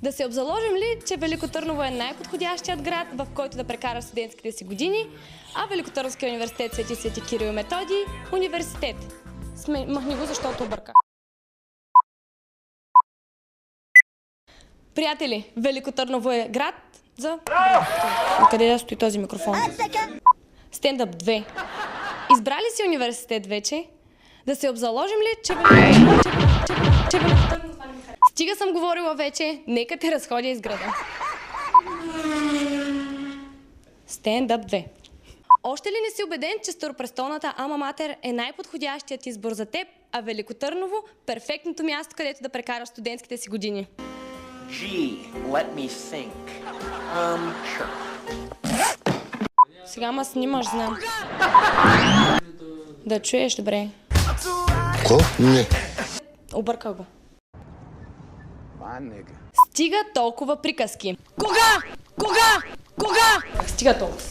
Да се обзаложим ли, че Велико Търново е най-подходящият град, в който да прекараш студентските си години, а Великотърновския университет Свети Кирил и Методий – университет? Махни го, защото обърка. Приятели, Велико Търново е град за... Къде да стои този микрофон? Стендъп 2. Избрали си университет вече? Да се обзаложим ли, че Велико Търново... Стига съм говорила вече, нека те разходя из града. Стендъп 2. Още ли не си убеден, че старопрестолната Алма Матер е най-подходящият избор за теб, а Велико Търново – перфектното място, където да прекараш студентските си години? Gee, let me think. Sure. Сега ма снимаш, знам. Да чуеш, добре. Ко? Не. Обърках го. Стига толкова приказки. Кога? Стига толкова.